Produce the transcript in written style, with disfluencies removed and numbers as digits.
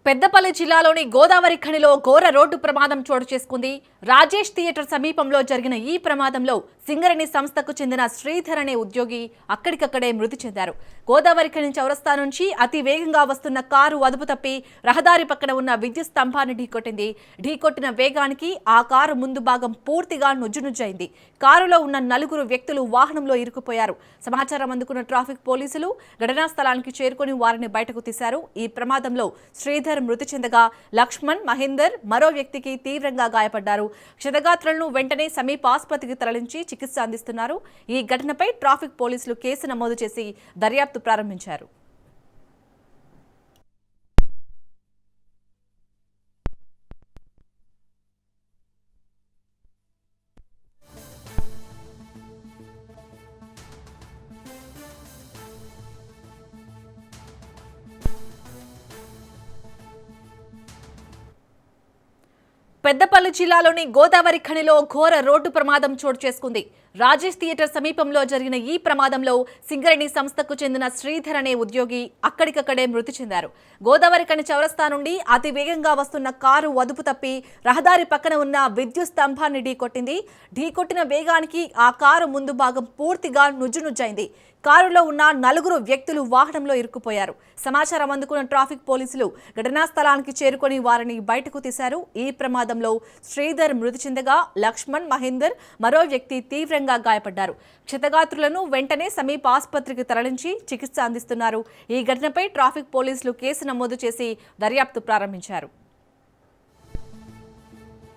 పెద్దపల్లి జిల్లాలోని గోదావరి ఖనిలో ఘోర రోడ్డు ప్రమాదం చోటు చేసుకుంది. రాజేష్ థియేటర్ సమీపంలో జరిగిన ఈ ప్రమాదంలో సింగరేణి సంస్థకు చెందిన శ్రీధర్ అనే ఉద్యోగి అక్కడికక్కడే మృతి చెందారు. గోదావరి ఖని చౌరస్తా నుంచి అతి వేగంగా వస్తున్న కారు అదుపు తప్పి రహదారి పక్కన ఉన్న విద్యుత్ స్తంభాన్ని ఢీకొట్టింది. ఢీకొట్టిన వేగానికి ఆ కారు ముందు భాగం పూర్తిగా నుజ్జునుజ్జైంది. కారులో ఉన్న నలుగురు వ్యక్తులు వాహనంలో ఇరుక్కుపోయారు. సమాచారం అందుకున్న ట్రాఫిక్ పోలీసులు ఘటనా స్థలానికి చేరుకుని వారిని బయటకు తీశారు. ఈ ప్రమాదంలో శ్రీధర్ మృతి చెందగా లక్ష్మణ్, మహేందర్ మరో వ్యక్తికి తీవ్రంగా గాయపడ్డారు. క్షతగాత్రులను వెంటనే సమీప ఆసుపత్రికి తరలించి చికిత్స అందిస్తున్నారు. ఈ ఘటనపై ట్రాఫిక్ పోలీసులు కేసు నమోదు చేసి దర్యాప్తు ప్రారంభించారు. పెద్దపల్లి జిల్లాలోని గోదావరి ఖనిలో ఘోర రోడ్డు ప్రమాదం చోటు చేసుకుంది. రాజేష్ థియేటర్ సమీపంలో జరిగిన ఈ ప్రమాదంలో సింగరేణి సంస్థకు చెందిన శ్రీధర్ అనే ఉద్యోగి అక్కడికక్కడే మృతి చెందారు. గోదావరి ఖని చౌరస్తా నుండి అతి వేగంగా వస్తున్న కారు అదుపు తప్పి రహదారి పక్కన ఉన్న విద్యుత్ స్తంభాన్ని ఢీకొట్టింది. ఢీకొట్టిన వేగానికి ఆ కారు ముందు భాగం పూర్తిగా నుజ్జునుజ్జైంది. కారులో ఉన్న నలుగురు వ్యక్తులు వాహనంలో ఇరుక్కుపోయారు. సమాచారం అందుకున్న ట్రాఫిక్ పోలీసులు ఘటనా స్థలానికి చేరుకొని వారిని బయటకు తీశారు. ఈ ప్రమాదంలో శ్రీధర్ మృతి చెందగా లక్ష్మణ్, మహేందర్ మరో వ్యక్తి తీవ్రంగా గాయపడ్డారు. క్షతగాత్రులను వెంటనే సమీప ఆసుపత్రికి తరలించి చికిత్స అందిస్తున్నారు. ఈ ఘటనపై ట్రాఫిక్ పోలీసులు కేసు నమోదు చేసి దర్యాప్తు ప్రారంభించారు.